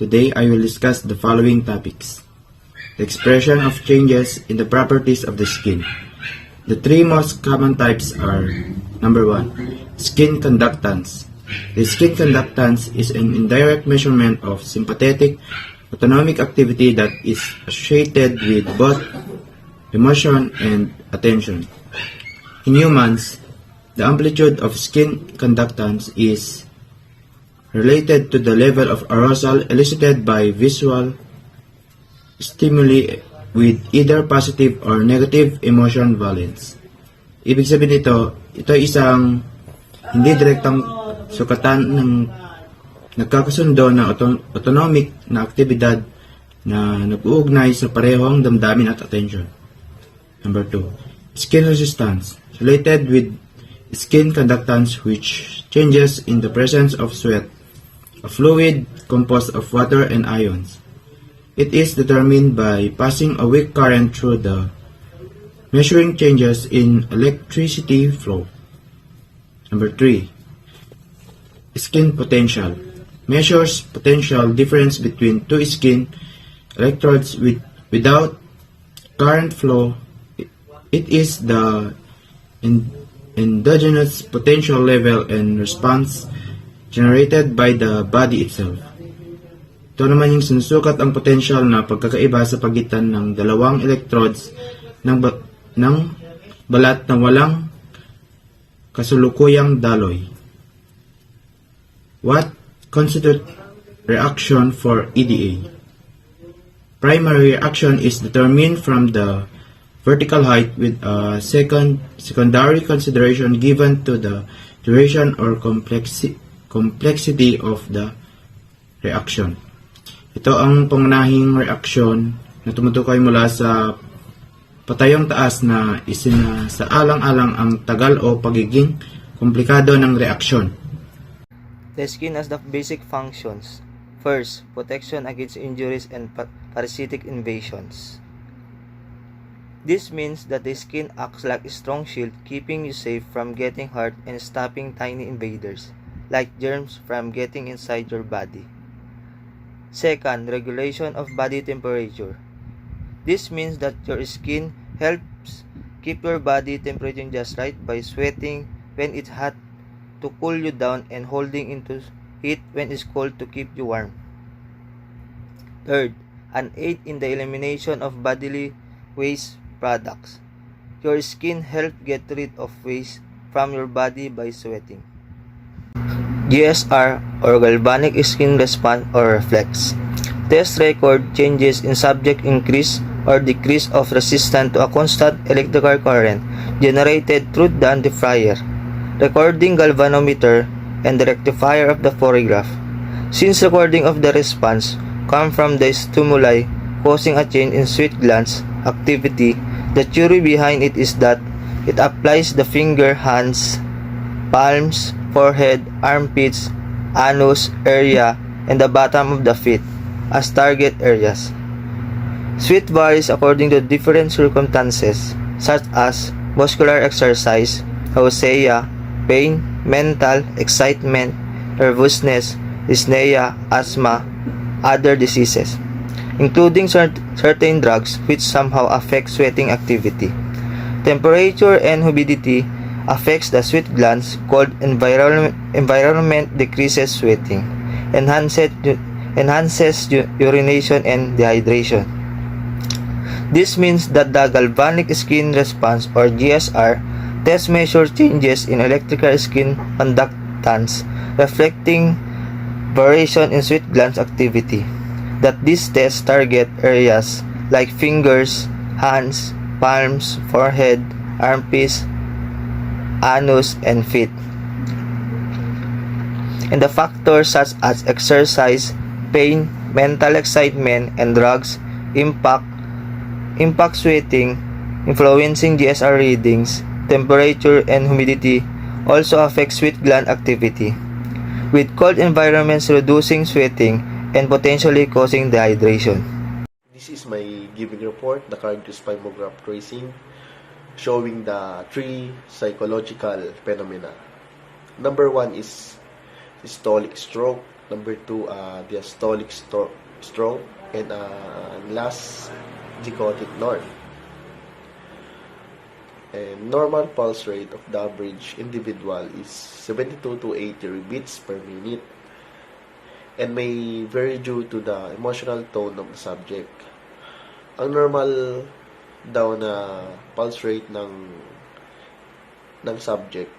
Today I will discuss the following topics. The expression of changes in the properties of the skin. The three most common types are: number 1, skin conductance. The skin conductance is an indirect measurement of sympathetic autonomic activity that is associated with both emotion and attention. In humans, the amplitude of skin conductance is related to the level of arousal elicited by visual stimuli with either positive or negative emotion valence. Ibig sabihin ito ay isang hindi direktang sukatan ng nagkakasundo ng autonomic na aktibidad na nag-uugnay sa parehong damdamin at attention. Number 2, skin resistance, related with skin conductance which changes in the presence of sweat, a fluid composed of water and ions. It is determined by passing a weak current through the measuring changes in electricity flow. Number 3, skin potential, measures potential difference between two skin electrodes without current flow. It is the endogenous potential level and response generated by the body itself. Ito naman yung sinusukat ang potential na pagkakaiba sa pagitan ng dalawang electrodes ng balat na walang kasulukuyang daloy. What constitutes reaction for EDA? Primary reaction is determined from the vertical height with a secondary consideration given to the duration or complexity of the reaction. Ito ang pangunahing reaksyon na tumutukoy mula sa patayong taas na isinasaalang-alang ang tagal o pagiging komplikado ng reaksyon. The skin has the basic functions. First, protection against injuries and parasitic invasions. This means that the skin acts like a strong shield, keeping you safe from getting hurt and stopping tiny invaders, like germs, from getting inside your body. Second, regulation of body temperature. This means that your skin helps keep your body temperature just right by sweating when it's hot to cool you down and holding into heat when it's cold to keep you warm. Third, an aid in the elimination of bodily waste products. Your skin helps get rid of waste from your body by sweating. GSR or galvanic skin response or reflex. Test record changes in subject increase or decrease of resistance to a constant electrical current generated through the amplifier, recording galvanometer, and the rectifier of the photograph. Since recording of the response come from the stimuli causing a change in sweat glands activity, the theory behind it is that it applies the finger, hands, palms, forehead, armpits, anus area, and the bottom of the feet as target areas. Sweat varies according to different circumstances such as muscular exercise, nausea, pain, mental, excitement, nervousness, dyspnea, asthma, other diseases, including certain drugs which somehow affect sweating activity. Temperature and humidity affects the sweat glands called environment decreases sweating, enhances urination and dehydration. This means that the galvanic skin response or GSR test measures changes in electrical skin conductance reflecting variation in sweat glands activity. That these tests target areas like fingers, hands, palms, forehead, armpits, anus, and feet. And the factors such as exercise, pain, mental excitement, and drugs impact sweating, influencing GSR readings. Temperature and humidity also affect sweat gland activity, with cold environments reducing sweating and potentially causing dehydration. This is my giving report, the current seismograph tracing, showing the three psychological phenomena. Number 1 is systolic stroke. Number 2, diastolic stroke. And last, zigotic north. And normal pulse rate of the average individual is 72 to 80 beats per minute, and may vary due to the emotional tone of the subject. Ang normal daw na pulse rate ng subject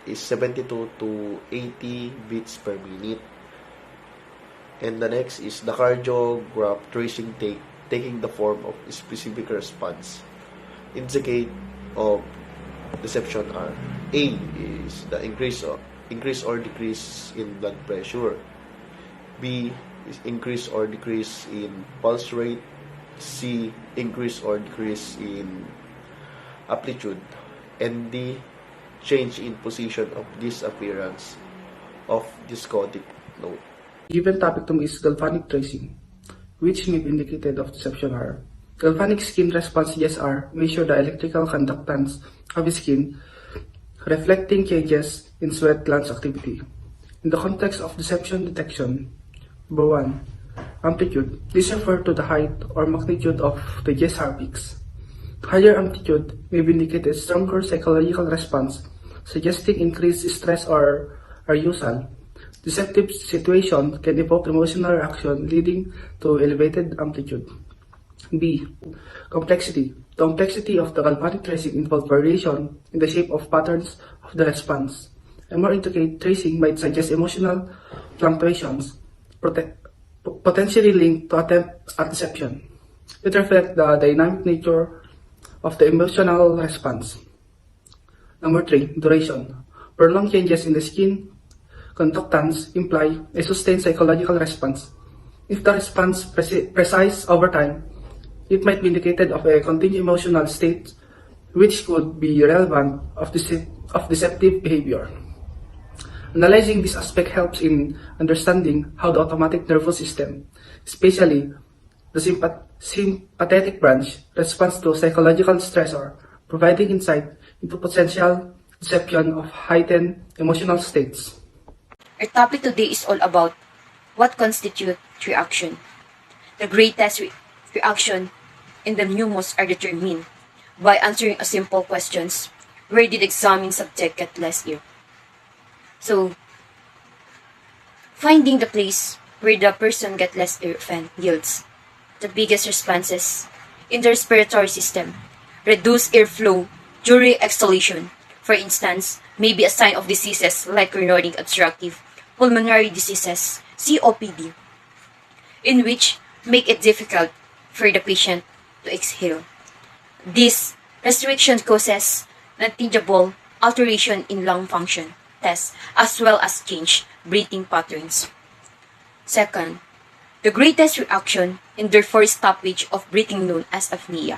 is 72 to 80 beats per minute. And the next is the cardiograph tracing taking the form of a specific response. Indicate of deception are: A is the increase or decrease in blood pressure. B is increase or decrease in pulse rate. C, increase or decrease in amplitude. And D, change in position of disappearance of discotic note. Given topic to me is galvanic tracing, which may be indicated of deception are: galvanic skin response GSR measure the electrical conductance of the skin, reflecting changes in sweat glands activity. In the context of deception detection, number 1, amplitude. This refers to the height or magnitude of the GSR peaks. Higher amplitude may be indicated stronger psychological response, suggesting increased stress or arousal. Deceptive situation can evoke emotional reaction leading to elevated amplitude. B. Complexity. The complexity of the galvanic tracing involves variation in the shape of patterns of the response. A more intricate tracing might suggest emotional fluctuations, potentially linked to attempt at deception. It reflects the dynamic nature of the emotional response. Number 3. Duration. Prolonged changes in the skin conductance imply a sustained psychological response. If the response persists over time, it might be indicated of a continued emotional state which could be relevant of deceptive behavior. Analyzing this aspect helps in understanding how the autonomic nervous system, especially the sympathetic branch, responds to psychological stressor, providing insight into potential deception of heightened emotional states. Our topic today is all about what constitutes reaction. The greatest reaction in the pneumos are determined by answering a simple questions. Where did examining subject get less ill? So, finding the place where the person get less ill yields the biggest responses in the respiratory system. Reduced airflow during exhalation, for instance, may be a sign of diseases like chronic obstructive pulmonary diseases, COPD, in which make it difficult for the patient to exhale. This restriction causes negligible alteration in lung function tests as well as change breathing patterns. Second, the greatest reaction in therefore stoppage of breathing known as apnea.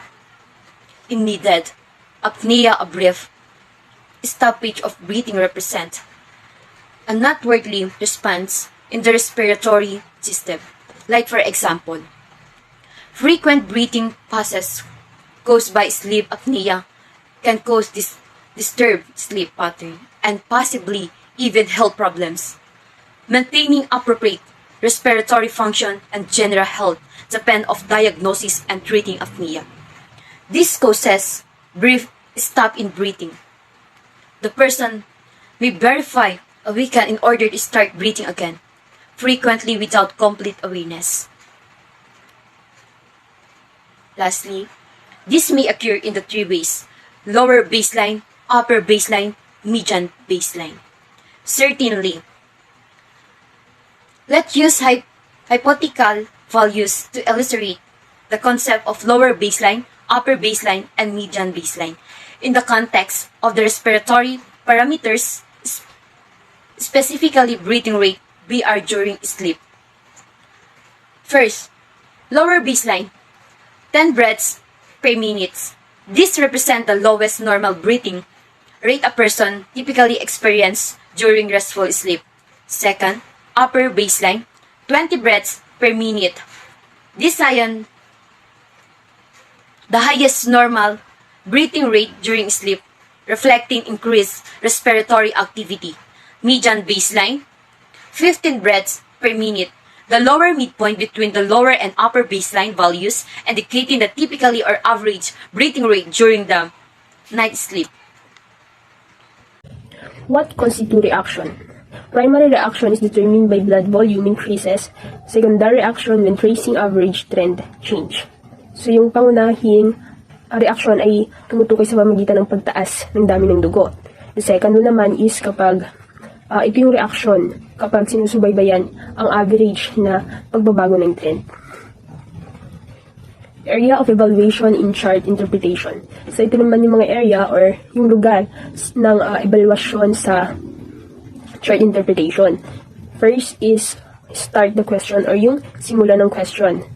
In needed apnea, a brief stoppage of breathing represent a noteworthy response in the respiratory system, like for example, frequent breathing pauses caused by sleep apnea can cause disturbed sleep pattern and possibly even health problems. Maintaining appropriate respiratory function and general health depend of diagnosis and treating apnea. This causes brief stop in breathing. The person may verify a weekend in order to start breathing again, frequently without complete awareness. Lastly, this may occur in the three ways: lower baseline, upper baseline, median baseline. Certainly, let's use hypothetical values to illustrate the concept of lower baseline, upper baseline, and median baseline in the context of the respiratory parameters, specifically breathing rate, BR, during sleep. First, lower baseline, 10 breaths per minute. This represents the lowest normal breathing rate a person typically experiences during restful sleep. Second, upper baseline, 20 breaths per minute. This is the highest normal breathing rate during sleep, reflecting increased respiratory activity. Median baseline, 15 breaths per minute, the lower midpoint between the lower and upper baseline values, indicating the typically or average breathing rate during the night sleep. What constitute reaction? Primary reaction is determined by blood volume increases. Secondary reaction when tracing average trend change. So yung pangunahing reaction ay tumutukoy sa pamamagitan ng pagtaas ng dami ng dugo. The second one naman is kapag ito yung reaction kapag sinusubaybayan ang average na pagbabago ng trend. Area of evaluation in chart interpretation. So ito naman yung mga area or yung lugar ng evaluation sa chart interpretation. First is start the question or yung simula ng question.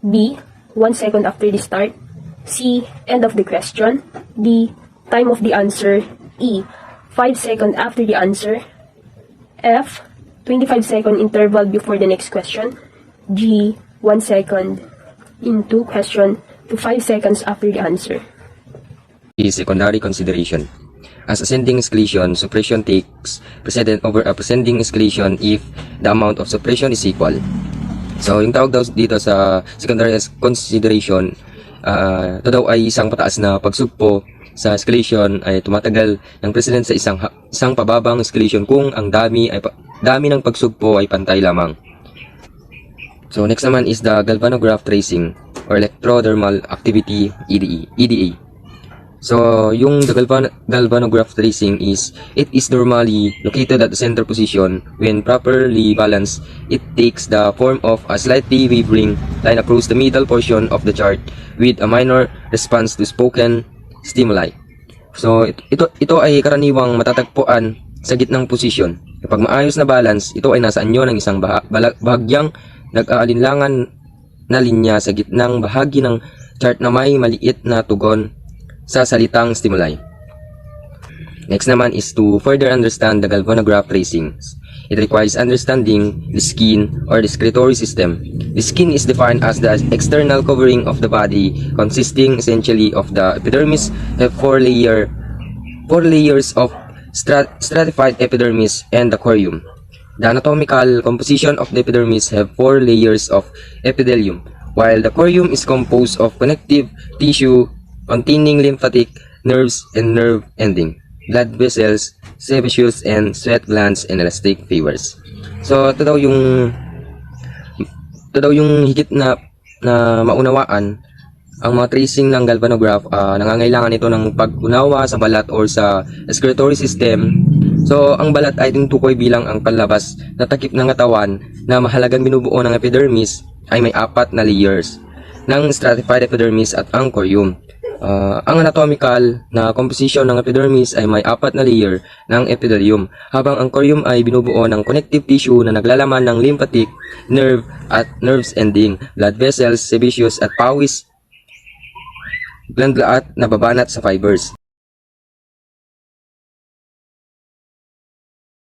B, 1 second after the start. C, end of the question. D, time of the answer. E, 5 seconds after the answer. F, 25-second interval before the next question. G, 1 second into question to 5 seconds after the answer. Is secondary consideration. As ascending escalation, suppression takes precedent over a ascending escalation if the amount of suppression is equal. So, yung tawag daw dito sa secondary consideration, ito daw ay isang pataas na pagsugpo sa escalation ay tumatagal ng precedent sa isang pababang escalation kung ang dami ng pagsugpo ay pantay lamang. So, next naman is the galvanograph tracing or electrodermal activity EDA. So, yung the galvanograph tracing is, it is normally located at the center position. When properly balanced, it takes the form of a slightly wavering line across the middle portion of the chart with a minor response to spoken stimuli. So, ito ay karaniwang matatagpuan sa gitnang posisyon. Kapag maayos na balance, ito ay nasa anyo ng isang bahagyang nag-aalinlangan na linya sa gitnang bahagi ng chart na may maliit na tugon sa salitang stimuli. Next naman is to further understand the galvanograph tracings. It requires understanding the skin or the excretory system. The skin is defined as the external covering of the body consisting essentially of the epidermis, have four layers of stratified epidermis and the corium. The anatomical composition of the epidermis have 4 layers of epithelium, while the corium is composed of connective tissue containing lymphatic nerves and nerve ending, blood vessels, sebaceous and sweat glands, and elastic fibers. So, ito daw yung higit na maunawaan ang mga tracing ng galvanograph. Nangangailangan ito ng pag-unawa sa balat or sa excretory system. So, ang balat ay tinutukoy bilang ang panlabas na takip ng katawan na mahalagang binubuo ng epidermis ay may 4 na layers ng stratified epidermis at ang corium. Ang anatomical na composition ng epidermis ay may 4 na layer ng epithelium, habang ang corium ay binubuo ng connective tissue na naglalaman ng lymphatic, nerve at nerves ending, blood vessels, sebaceous at pawis gland at nababanat sa fibers.